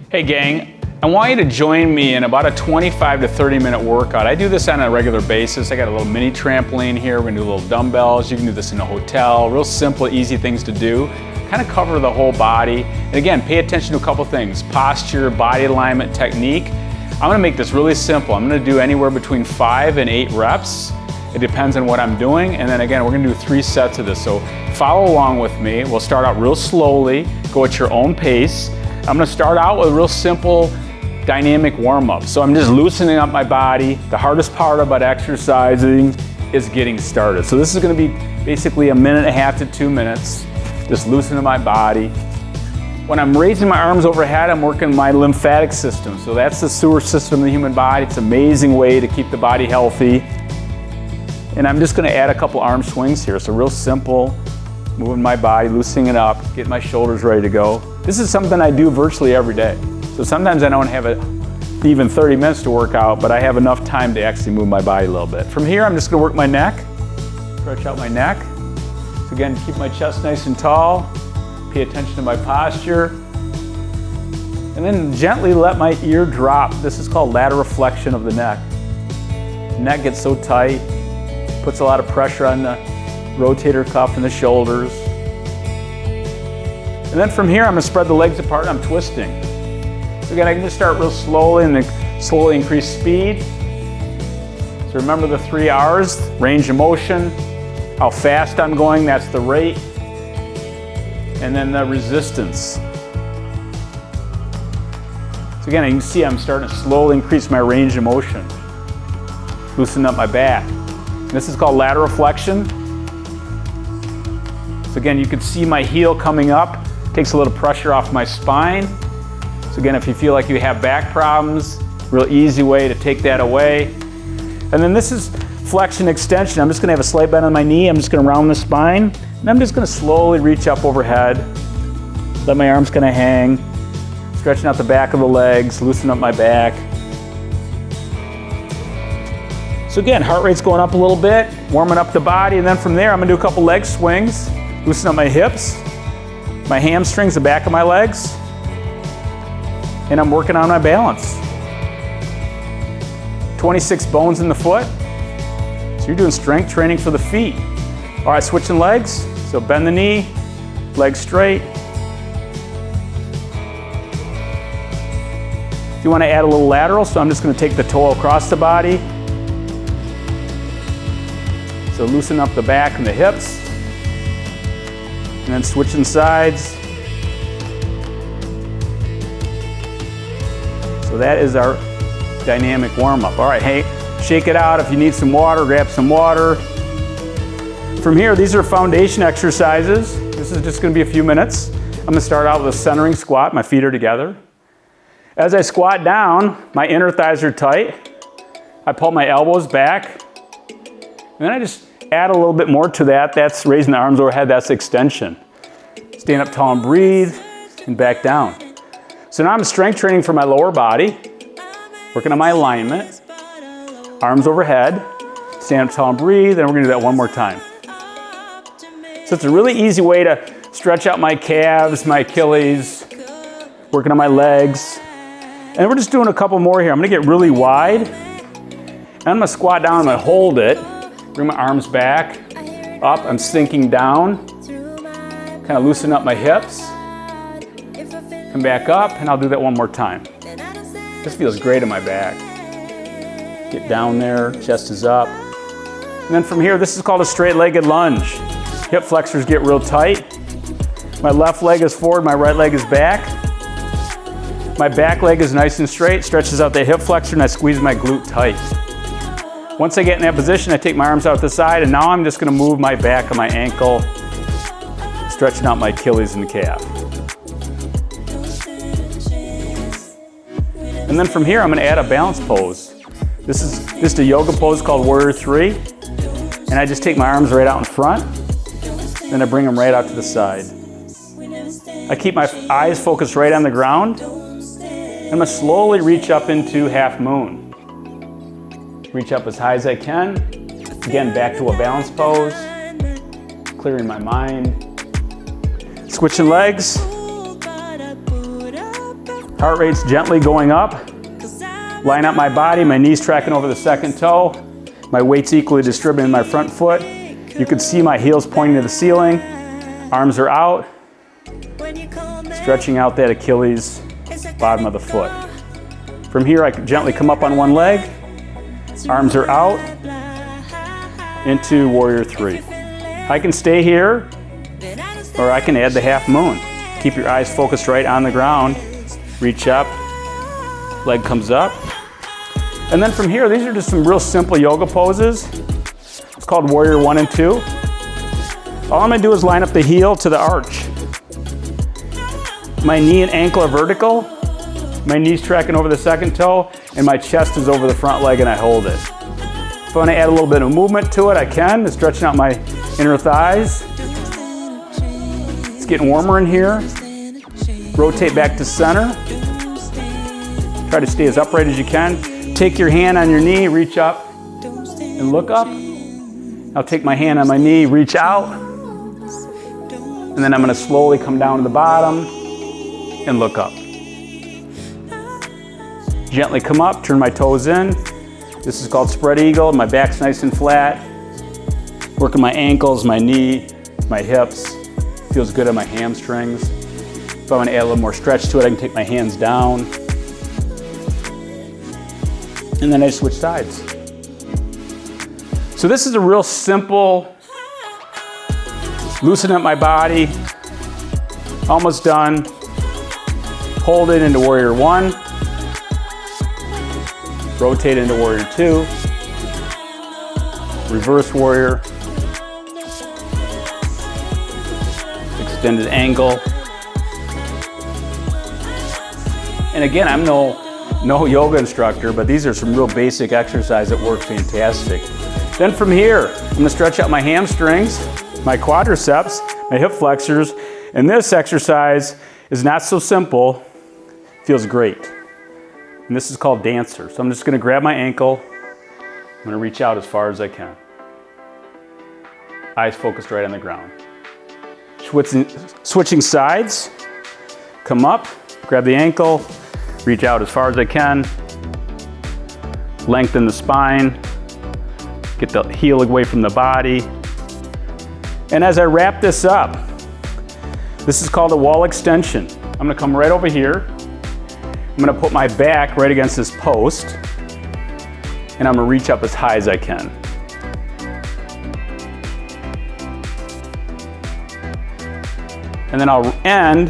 Hey gang, I want you to join me in about a 25 to 30 minute workout. I do this on a regular basis. I got a little mini trampoline here. We're gonna do little dumbbells. You can do this in a hotel. Real simple, easy things to do. Kind of cover the whole body. And again, pay attention to a couple things. Posture, body alignment, technique. I'm gonna make this really simple. I'm gonna do anywhere between 5 and 8 reps. It depends on what I'm doing. And then again, we're gonna do 3 sets of this. So follow along with me. We'll start out real slowly, go at your own pace. I'm gonna start out with a real simple dynamic warm-up. So I'm just loosening up my body. The hardest part about exercising is getting started. So this is gonna be basically 1.5 to 2 minutes, just loosening my body. When I'm raising my arms overhead, I'm working my lymphatic system. So that's the sewer system of the human body. It's an amazing way to keep the body healthy. And I'm just gonna add a couple arm swings here. So real simple, moving my body, loosening it up, getting my shoulders ready to go. This is something I do virtually every day. So sometimes I don't have even 30 minutes to work out, but I have enough time to actually move my body a little bit. From here, I'm just gonna work my neck, stretch out my neck. So again, keep my chest nice and tall, pay attention to my posture, and then gently let my ear drop. This is called lateral flexion of the neck. The neck gets so tight, puts a lot of pressure on the rotator cuff and the shoulders. And then from here, I'm gonna spread the legs apart and I'm twisting. So again, I can just start real slowly and then slowly increase speed. So remember the 3 R's, range of motion, how fast I'm going, that's the rate, and then the resistance. So again, you can see I'm starting to slowly increase my range of motion, loosen up my back. This is called lateral flexion. So again, you can see my heel coming up, takes a little pressure off my spine. So again, if you feel like you have back problems, real easy way to take that away. And then this is flexion extension. I'm just gonna have a slight bend on my knee. I'm just gonna round the spine. And I'm just gonna slowly reach up overhead. Let my arms kind of hang. Stretching out the back of the legs, loosen up my back. So again, heart rate's going up a little bit, warming up the body. And then from there, I'm gonna do a couple leg swings. Loosen up my hips, my hamstrings, the back of my legs. And I'm working on my balance. 26 bones in the foot. So you're doing strength training for the feet. All right, switching legs. So bend the knee, legs straight. If you want to add a little lateral, so I'm just going to take the toe across the body. So loosen up the back and the hips. And then switching sides. So that is our dynamic warm-up. All right, hey, shake it out. If you need some water, grab some water. From here, these are foundation exercises. This is just gonna be a few minutes. I'm gonna start out with a centering squat. My feet are together. As I squat down, my inner thighs are tight. I pull my elbows back. And then I just add a little bit more to that. That's raising the arms overhead, that's extension. Stand up tall and breathe, and back down. So now I'm strength training for my lower body, working on my alignment, arms overhead, stand up tall and breathe, and we're gonna do that one more time. So it's a really easy way to stretch out my calves, my Achilles, working on my legs. And we're just doing a couple more here. I'm gonna get really wide, and I'm gonna squat down, I'm gonna hold it, bring my arms back, up, I'm sinking down, kind of loosen up my hips, come back up, and I'll do that one more time. This feels great in my back. Get down there, chest is up. And then from here, this is called a straight-legged lunge. Hip flexors get real tight. My left leg is forward, my right leg is back. My back leg is nice and straight, stretches out the hip flexor, and I squeeze my glute tight. Once I get in that position, I take my arms out the side, and now I'm just gonna move my back and my ankle, stretching out my Achilles and the calf. And then from here, I'm gonna add a balance pose. This is just a yoga pose called Warrior 3. And I just take my arms right out in front, then I bring them right out to the side. I keep my eyes focused right on the ground. I'm gonna slowly reach up into half moon. Reach up as high as I can. Again, back to a balance pose. Clearing my mind. Switching legs. Heart rate's gently going up. Line up my body, my knees tracking over the second toe. My weight's equally distributed in my front foot. You can see my heels pointing to the ceiling. Arms are out. Stretching out that Achilles bottom of the foot. From here, I can gently come up on one leg. Arms are out into warrior three. I can stay here, or I can add the half moon. Keep your eyes focused right on the ground. Reach up, leg comes up. And then from here, these are just some real simple yoga poses. It's called warrior 1 and 2. All I'm gonna do is line up the heel to the arch. My knee and ankle are vertical. My knee's tracking over the second toe, and my chest is over the front leg, and I hold it. If I want to add a little bit of movement to it, I can. It's stretching out my inner thighs. It's getting warmer in here. Rotate back to center. Try to stay as upright as you can. Take your hand on your knee, reach up, and look up. I'll take my hand on my knee, reach out, and then I'm going to slowly come down to the bottom and look up. Gently come up, turn my toes in. This is called spread eagle. My back's nice and flat. Working my ankles, my knee, my hips. Feels good on my hamstrings. If I want to add a little more stretch to it, I can take my hands down. And then I switch sides. So this is a real simple, loosen up my body, almost done. Hold it into warrior 1. Rotate into warrior 2. Reverse warrior. Extended angle. And again, I'm no yoga instructor, but these are some real basic exercises that work fantastic. Then from here, I'm gonna stretch out my hamstrings, my quadriceps, my hip flexors, and this exercise is not so simple, feels great. And this is called dancer. So I'm just gonna grab my ankle, I'm gonna reach out as far as I can. Eyes focused right on the ground. Switching sides, come up, grab the ankle, reach out as far as I can, lengthen the spine, get the heel away from the body. And as I wrap this up, this is called a wall extension. I'm gonna come right over here. I'm gonna put my back right against this post, and I'm gonna reach up as high as I can. And then I'll end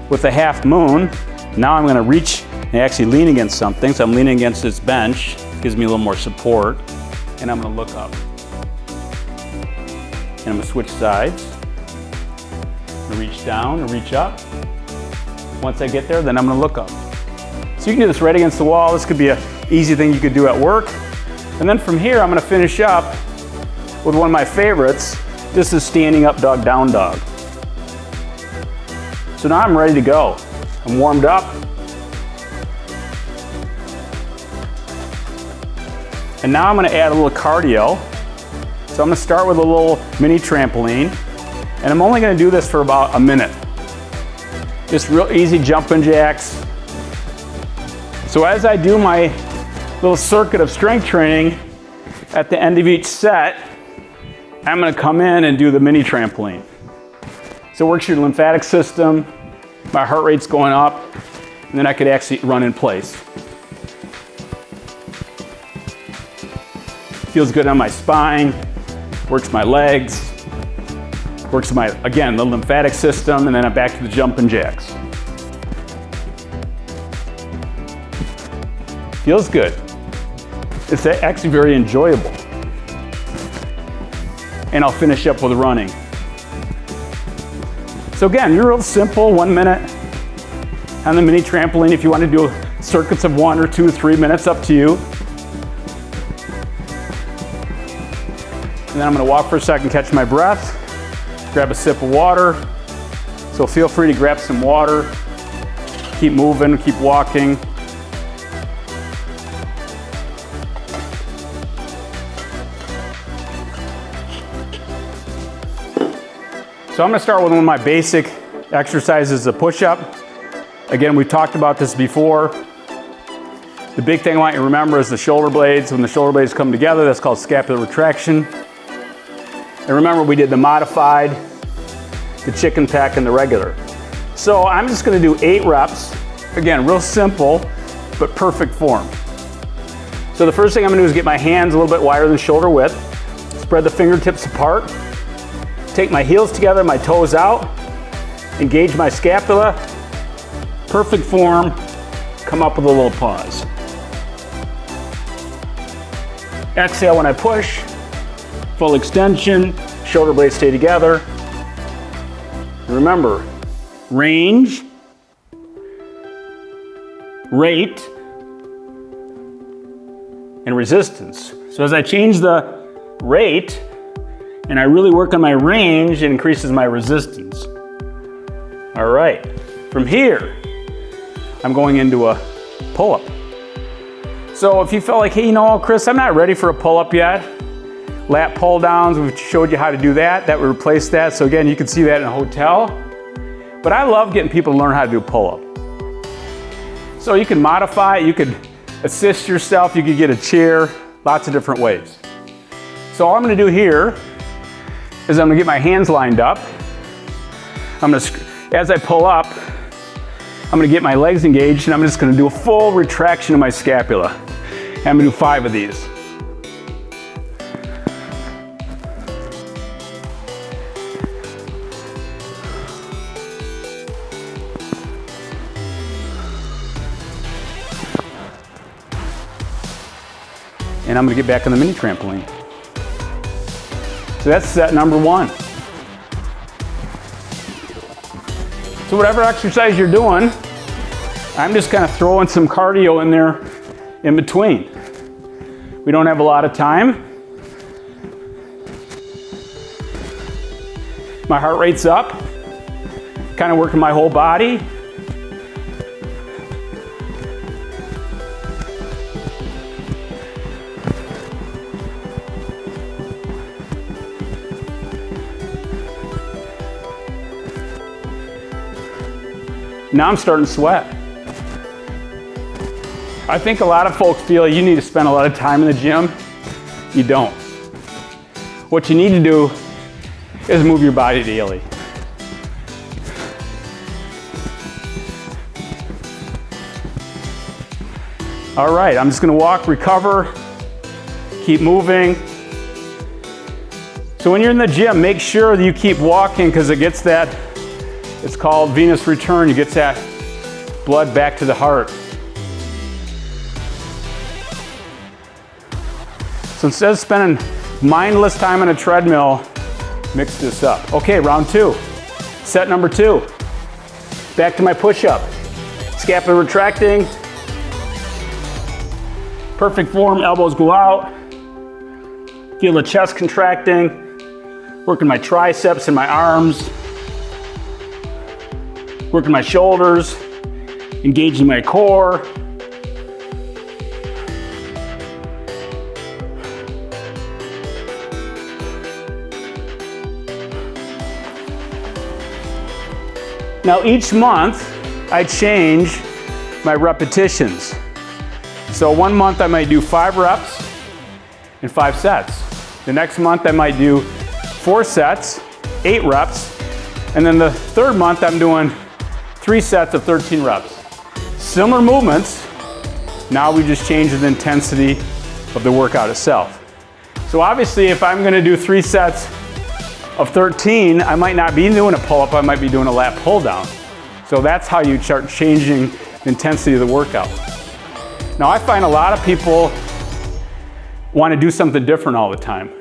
with a half moon. Now I'm gonna reach and actually lean against something. So I'm leaning against this bench, gives me a little more support. And I'm gonna look up. And I'm gonna switch sides. I'm gonna reach down and reach up. Once I get there, then I'm gonna look up. So you can do this right against the wall. This could be an easy thing you could do at work. And then from here, I'm gonna finish up with one of my favorites. This is standing up dog, down dog. So now I'm ready to go. I'm warmed up. And now I'm gonna add a little cardio. So I'm gonna start with a little mini trampoline. And I'm only gonna do this for about a minute. Just real easy jumping jacks. So as I do my little circuit of strength training, at the end of each set, I'm gonna come in and do the mini trampoline. So it works your lymphatic system, my heart rate's going up, and then I could actually run in place. Feels good on my spine, works my legs, works my, again, the lymphatic system, and then I'm back to the jumping jacks. Feels good. It's actually very enjoyable. And I'll finish up with running. So again, you're real simple, 1 minute on the mini trampoline. If you want to do circuits of 1 or 2 or 3 minutes, up to you. And then I'm gonna walk for a second, catch my breath, grab a sip of water. So feel free to grab some water. Keep moving, keep walking. So I'm gonna start with one of my basic exercises, a push-up. Again, we've talked about this before. The big thing I want you to remember is the shoulder blades. When the shoulder blades come together, that's called scapular retraction. And remember, we did the modified, the chicken pack, and the regular. So I'm just gonna do 8 reps. Again, real simple, but perfect form. So the first thing I'm gonna do is get my hands a little bit wider than shoulder width, spread the fingertips apart, take my heels together, my toes out, engage my scapula, perfect form, come up with a little pause. Exhale when I push, full extension, shoulder blades stay together. Remember, range, rate, and resistance. So as I change the rate and I really work on my range, it increases my resistance. All right, from here, I'm going into a pull-up. So if you felt like, hey, you know, Chris, I'm not ready for a pull-up yet. Lat pull downs, we've showed you how to do that. That would replace that. So again, you can see that in a hotel. But I love getting people to learn how to do pull-up. So you can modify it, you could assist yourself, you could get a chair, lots of different ways. So all I'm gonna do here is I'm gonna get my hands lined up. As I pull up, I'm gonna get my legs engaged and I'm just gonna do a full retraction of my scapula. And I'm gonna do 5 of these. And I'm gonna get back on the mini trampoline. So that's set number 1. So whatever exercise you're doing, I'm just kind of throwing some cardio in there in between. We don't have a lot of time. My heart rate's up, kind of working my whole body. Now I'm starting to sweat. I think a lot of folks feel you need to spend a lot of time in the gym. You don't. What you need to do is move your body daily. All right, I'm just gonna walk, recover, keep moving. So when you're in the gym, make sure that you keep walking because it gets that, it's called venous return. You get that blood back to the heart. So instead of spending mindless time on a treadmill, mix this up. Okay, round 2. Set number 2. Back to my push-up. Scapula retracting. Perfect form, elbows go out. Feel the chest contracting. Working my triceps and my arms. Working my shoulders, engaging my core. Now each month, I change my repetitions. So one month I might do 5 reps and 5 sets. The next month I might do 4 sets, 8 reps, and then the third month I'm doing 3 sets of 13 reps. Similar movements, now we just change the intensity of the workout itself. So obviously if I'm gonna do 3 sets of 13, I might not be doing a pull-up, I might be doing a lat pull-down. So that's how you start changing the intensity of the workout. Now I find a lot of people want to do something different all the time.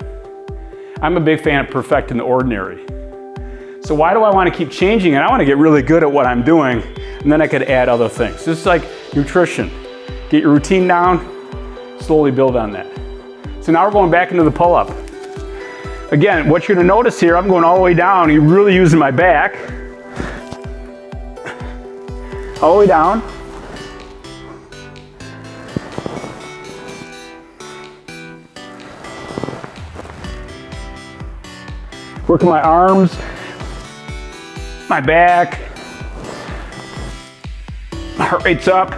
I'm a big fan of perfecting the ordinary. So why do I want to keep changing it? I want to get really good at what I'm doing, and then I could add other things. Just like nutrition. Get your routine down, slowly build on that. So now we're going back into the pull-up. Again, what you're going to notice here, I'm going all the way down. You're really using my back. All the way down. Working my arms, my back. Heart rate's up.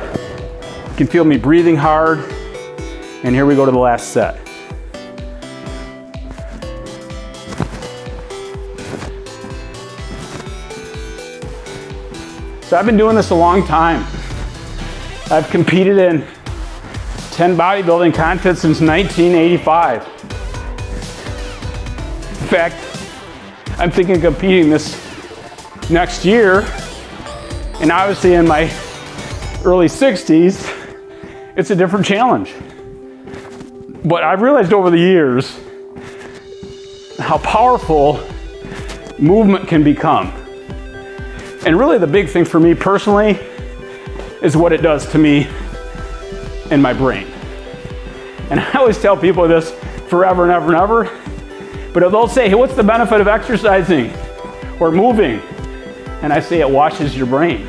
You can feel me breathing hard. And here we go to the last set. So I've been doing this a long time. I've competed in 10 bodybuilding contests since 1985. In fact, I'm thinking of competing this next year, and obviously in my early 60s, it's a different challenge. But I've realized over the years how powerful movement can become. And really the big thing for me personally is what it does to me and my brain. And I always tell people this forever and ever and ever, but they'll say, hey, what's the benefit of exercising or moving? And I say it washes your brain.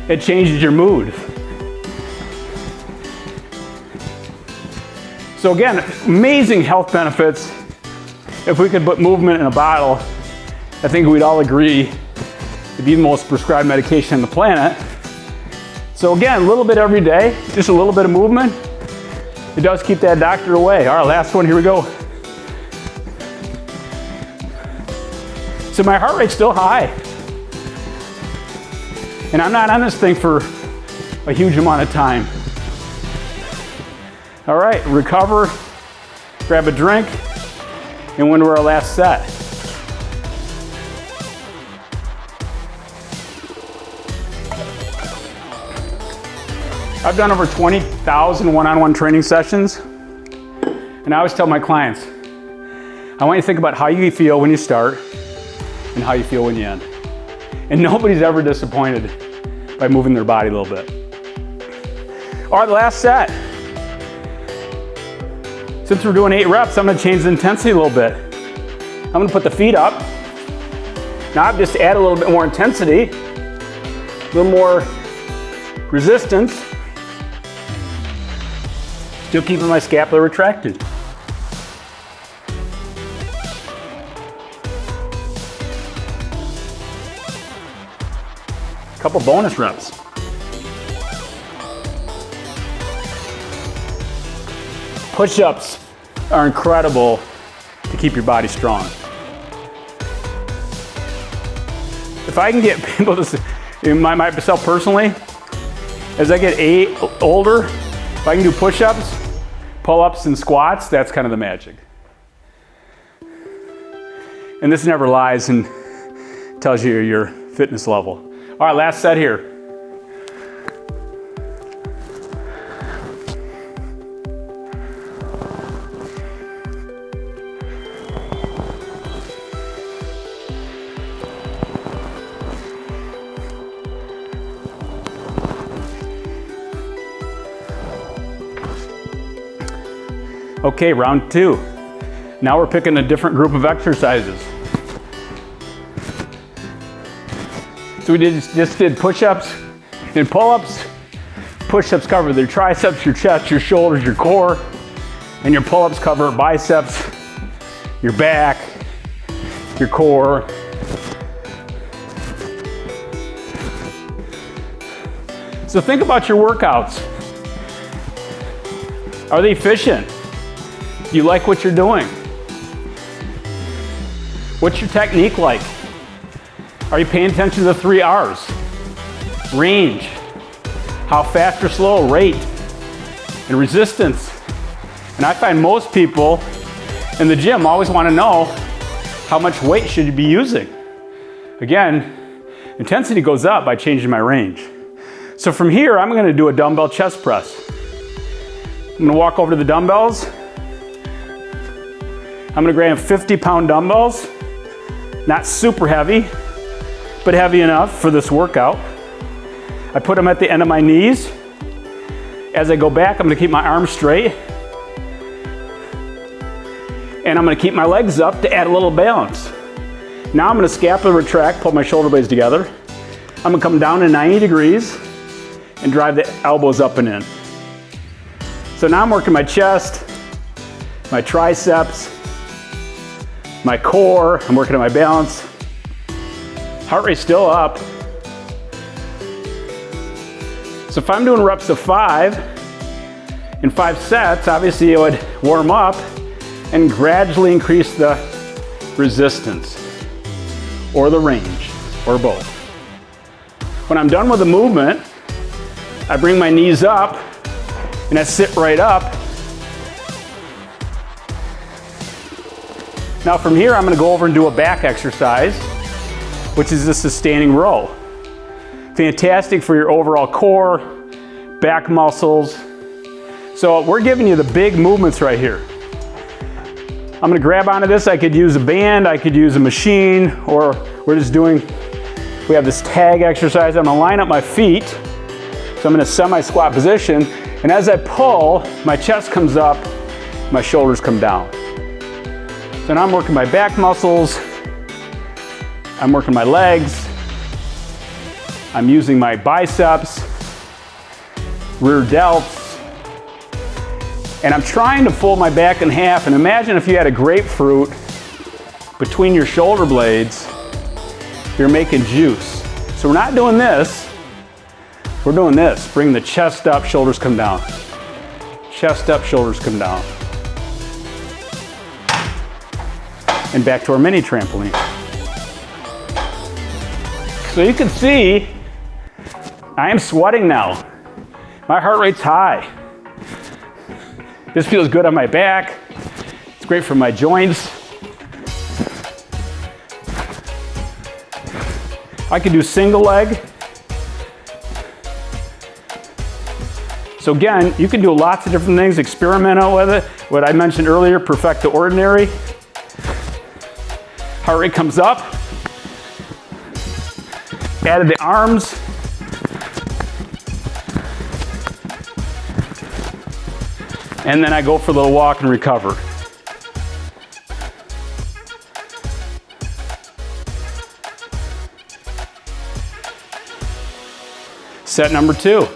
It changes your mood. So again, amazing health benefits. If we could put movement in a bottle, I think we'd all agree it'd be the most prescribed medication on the planet. So again, a little bit every day, just a little bit of movement. It does keep that doctor away. All right, last one, here we go. So my heart rate's still high. And I'm not on this thing for a huge amount of time. All right, recover, grab a drink, and we're into our last set. I've done over 20,000 one-on-one training sessions, and I always tell my clients, I want you to think about how you feel when you start and how you feel when you end. And nobody's ever disappointed by moving their body a little bit. All right, the last set. Since we're doing 8 reps, I'm gonna change the intensity a little bit. I'm gonna put the feet up. Now I've just added a little bit more intensity, a little more resistance. Still keeping my scapula retracted. Couple bonus reps. Push-ups are incredible to keep your body strong. If I can get people to, myself personally, as I get older, if I can do push-ups, pull-ups, and squats, that's kind of the magic. And this never lies and tells you your fitness level. All right, last set here. Okay, round 2. Now we're picking a different group of exercises. So we just did push-ups and pull-ups. Push-ups cover your triceps, your chest, your shoulders, your core, and your pull-ups cover biceps, your back, your core. So think about your workouts. Are they efficient? Do you like what you're doing? What's your technique like? Are you paying attention to the 3 R's? Range, how fast or slow, rate, and resistance. And I find most people in the gym always want to know how much weight should you be using. Again, intensity goes up by changing my range. So from here, I'm going to do a dumbbell chest press. I'm going to walk over to the dumbbells. I'm gonna grab 50-pound dumbbells, not super heavy, but heavy enough for this workout. I put them at the end of my knees. As I go back, I'm gonna keep my arms straight. And I'm gonna keep my legs up to add a little balance. Now I'm gonna scapula retract, pull my shoulder blades together. I'm gonna come down to 90 degrees and drive the elbows up and in. So now I'm working my chest, my triceps, my core, I'm working on my balance. Heart rate's still up. So if I'm doing reps of 5 in 5 sets, obviously I would warm up and gradually increase the resistance or the range or both. When I'm done with the movement, I bring my knees up and I sit right up. Now from here, I'm gonna go over and do a back exercise, which is a sustaining row. Fantastic for your overall core, back muscles. So we're giving you the big movements right here. I'm gonna grab onto this. I could use a band, I could use a machine, or we're just doing, we have this tag exercise. I'm gonna line up my feet. So I'm in a semi-squat position. And as I pull, my chest comes up, my shoulders come down. So now I'm working my back muscles. I'm working my legs. I'm using my biceps, rear delts, and I'm trying to fold my back in half. And imagine if you had a grapefruit between your shoulder blades, you're making juice. So we're not doing this, we're doing this. Bring the chest up, shoulders come down. Chest up, shoulders come down. And back to our mini trampoline. So you can see, I am sweating now. My heart rate's high. This feels good on my back. It's great for my joints. I can do single leg. So again, you can do lots of different things, experiment with it. What I mentioned earlier, perfect the ordinary. Heart rate comes up. Added the arms. And then I go for a little walk and recover. Set number 2.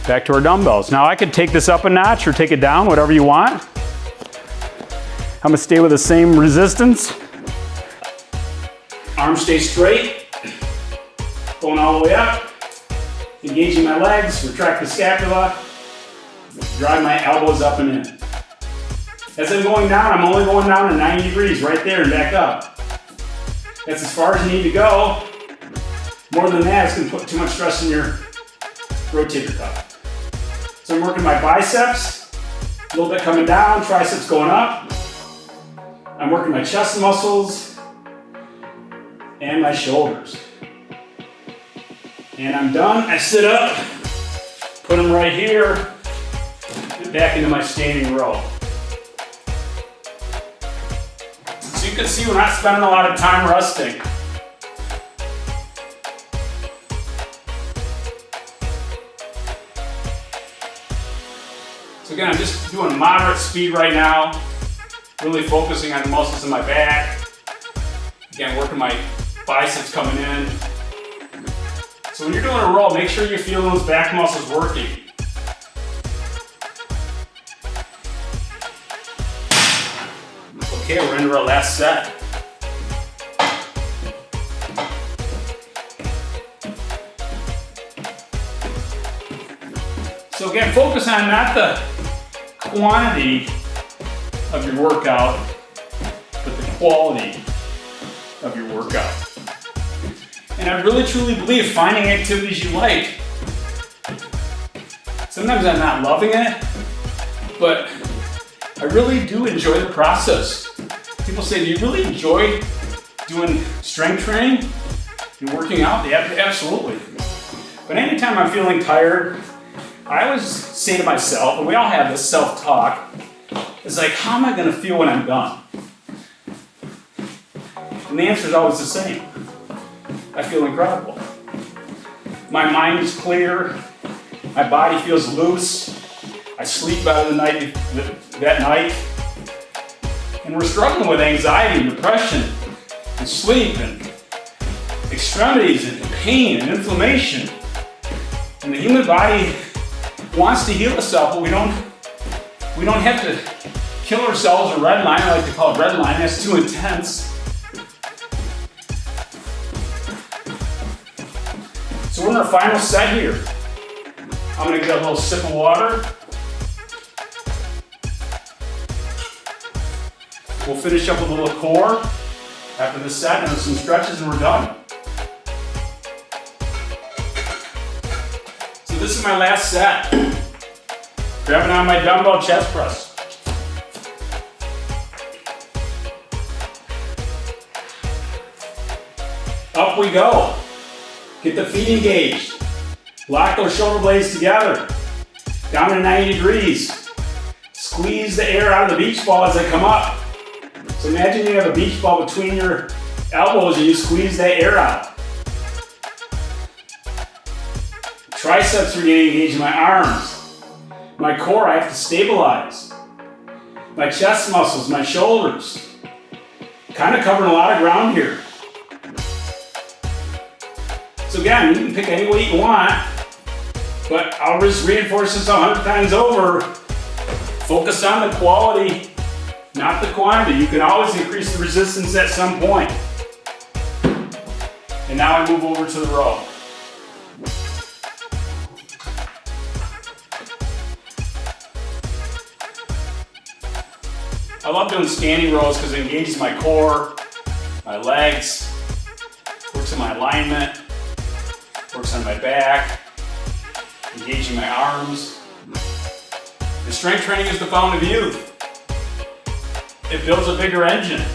Back to our dumbbells. Now I could take this up a notch or take it down, whatever you want. I'm gonna stay with the same resistance. Arms stay straight. Going all the way up. Engaging my legs, retract the scapula. Drive my elbows up and in. As I'm going down, I'm only going down to 90 degrees right there and back up. That's as far as you need to go. More than that, it's going to put too much stress in your rotator cuff. So I'm working my biceps, a little bit coming down, triceps going up. I'm working my chest muscles and my shoulders. And I'm done. I sit up, put them right here, back into my standing row. So you can see we're not spending a lot of time resting. So again, I'm just doing moderate speed right now, really focusing on the muscles in my back. Again, working my biceps coming in. So when you're doing a row, make sure you feel those back muscles working. Okay, we're into our last set. So again, focus on not the quantity of your workout, but the quality of your workout. And I really truly believe finding activities you like. Sometimes I'm not loving it, but I really do enjoy the process. People say, do you really enjoy doing strength training and working out? Yeah, absolutely. But anytime I'm feeling tired, I always say to myself, and we all have this self-talk, it's like, how am I gonna feel when I'm done? And the answer is always the same. I feel incredible. My mind is clear, my body feels loose, I sleep better that night. And we're struggling with anxiety and depression and sleep and extremities and pain and inflammation. And the human body wants to heal itself, but we don't have to kill ourselves or redline. I like to call it redline. That's too intense. So we're in our final set here. I'm gonna get a little sip of water. We'll finish up with a little core after this set and some stretches and we're done. So this is my last set. Grabbing on my dumbbell chest press. Up we go. Get the feet engaged. Lock those shoulder blades together. Down to 90 degrees. Squeeze the air out of the beach ball as I come up. So imagine you have a beach ball between your elbows and you squeeze that air out. Triceps are getting engaged in my arms. My core I have to stabilize. My chest muscles, my shoulders. Kind of covering a lot of ground here. So again, you can pick any weight you want, but I'll just reinforce this 100 times over. Focus on the quality, not the quantity. You can always increase the resistance at some point. And now I move over to the row. I love doing standing rows because it engages my core, my legs, works on my alignment, works on my back, engaging my arms. And strength training is the fountain of youth. It builds a bigger engine.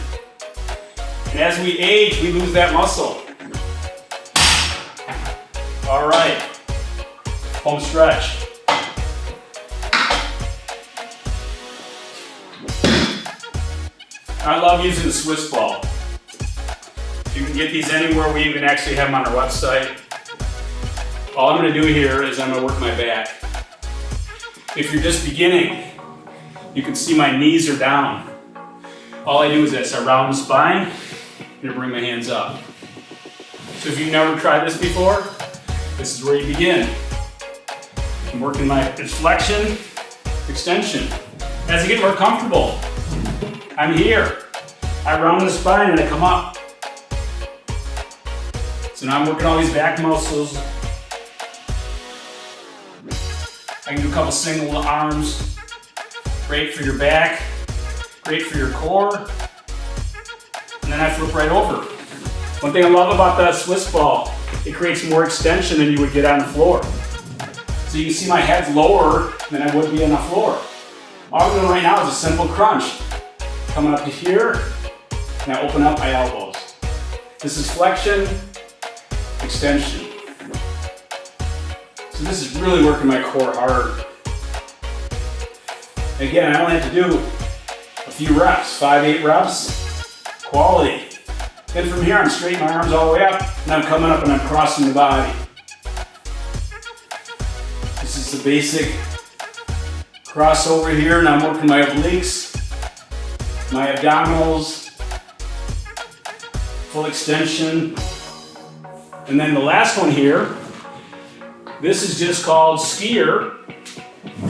And as we age, we lose that muscle. All right, home stretch. I love using the Swiss ball. You can get these anywhere. We even actually have them on our website. All I'm going to do here is I'm going to work my back. If you're just beginning, you can see my knees are down. All I do is this, I round the spine, and I bring my hands up. So if you've never tried this before, this is where you begin. I'm working my flexion, extension. As I get more comfortable, I'm here. I round the spine and I come up. So now I'm working all these back muscles. I can do a couple single arms. Great for your back, great for your core. And then I flip right over. One thing I love about the Swiss ball, it creates more extension than you would get on the floor. So you can see my head's lower than I would be on the floor. All I'm doing right now is a simple crunch. Coming up to here, and I open up my elbows. This is flexion, extension. So this is really working my core hard. Again, I only have to do a few reps, 5-8 reps, quality. Then from here, I'm straightening my arms all the way up, and I'm coming up and I'm crossing the body. This is the basic crossover here, and I'm working my obliques, my abdominals, full extension. And then the last one here, this is just called skier.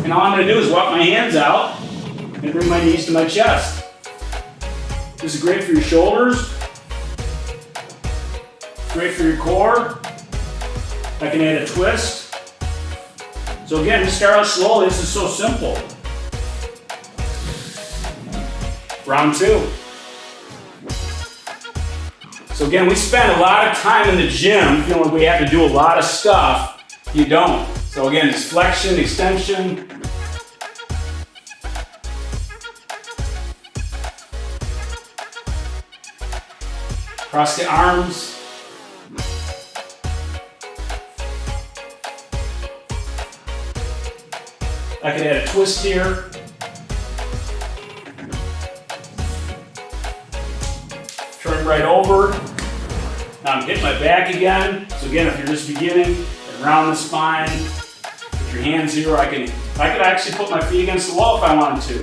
And all I'm going to do is walk my hands out and bring my knees to my chest. This is great for your shoulders, great for your core. I can add a twist. So again, just start out slowly. This is so simple. Round 2. So again, we spend a lot of time in the gym feeling like we have to do a lot of stuff. You don't. So again, it's flexion, extension. Cross the arms. I could add a twist here. Turn right over. Now I'm hitting my back again. So again, if you're just beginning, round the spine, put your hands here. I could actually put my feet against the wall if I wanted to.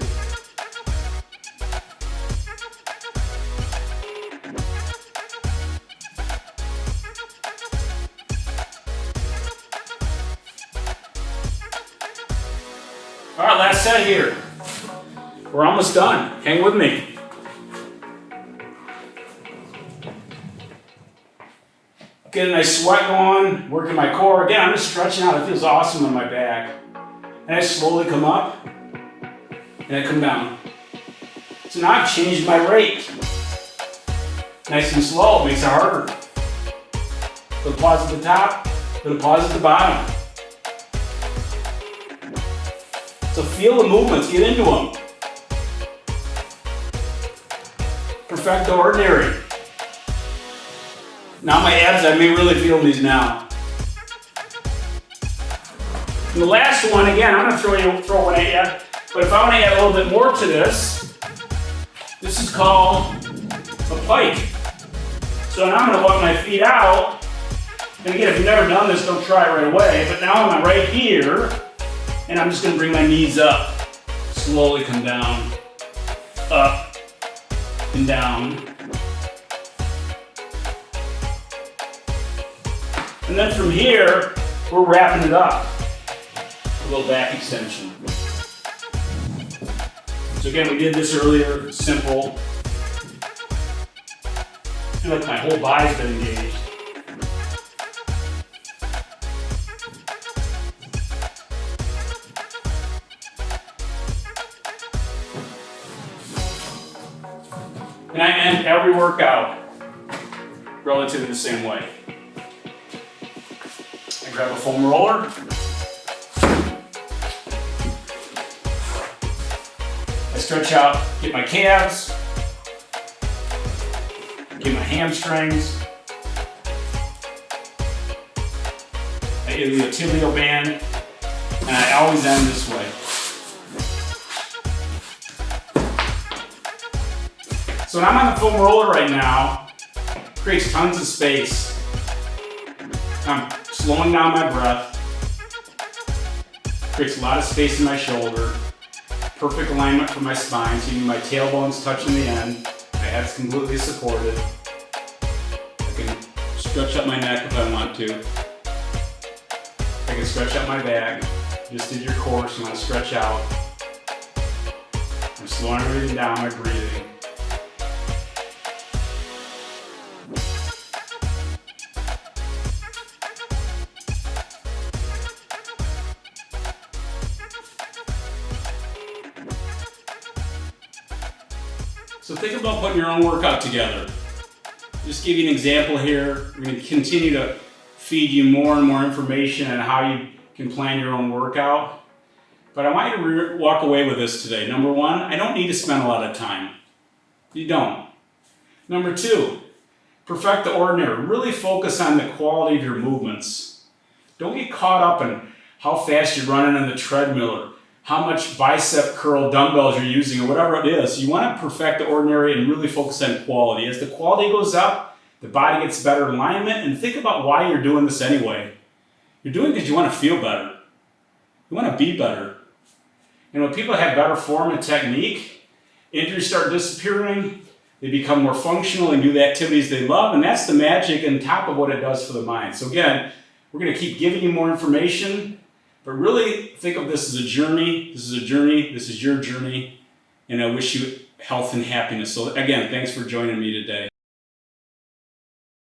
All right, last set here. We're almost done. Hang with me. Get a nice sweat going, working my core. Again, I'm just stretching out. It feels awesome on my back. And I slowly come up, and I come down. So now I've changed my rate. Nice and slow, it makes it harder. Put a pause at the top, put a pause at the bottom. So feel the movements, get into them. Perfect the ordinary. Now my abs, I may really feel these now. And the last one, again, I'm gonna throw one at you, but if I wanna add a little bit more to this is called a pike. So now I'm gonna walk my feet out, and again, if you've never done this, don't try it right away, but now I'm right here, and I'm just gonna bring my knees up, slowly come down, up, and down. And then from here, we're wrapping it up. A little back extension. So again, we did this earlier, simple. I feel like my whole body's been engaged. And I end every workout relatively the same way. I grab a foam roller. I stretch out, get my calves, get my hamstrings. I get the tibial band, and I always end this way. So when I'm on the foam roller right now, it creates tons of space. I'm slowing down my breath, creates a lot of space in my shoulder, perfect alignment for my spine, so even my tailbone's touching the end, my head's completely supported. I can stretch up my neck if I want to. I can stretch out my back. Just did your core, so you want to stretch out. I'm slowing everything down, my breathing. So think about putting your own workout together. Just give you an example here. We're going to continue to feed you more and more information on how you can plan your own workout. But I want you to walk away with this today. Number one, I don't need to spend a lot of time. You don't. Number two, perfect the ordinary. Really focus on the quality of your movements. Don't get caught up in how fast you're running on the treadmill or how much bicep curl dumbbells you're using or whatever it is. You want to perfect the ordinary and really focus on quality. As the quality goes up, the body gets better alignment, and think about why you're doing this anyway. You're doing it because you want to feel better. You want to be better. And when people have better form and technique, injuries start disappearing, they become more functional and do the activities they love, and that's the magic on top of what it does for the mind. So again, we're going to keep giving you more information, but really think of this as a journey. This is a journey. This is your journey. And I wish you health and happiness. So again, thanks for joining me today.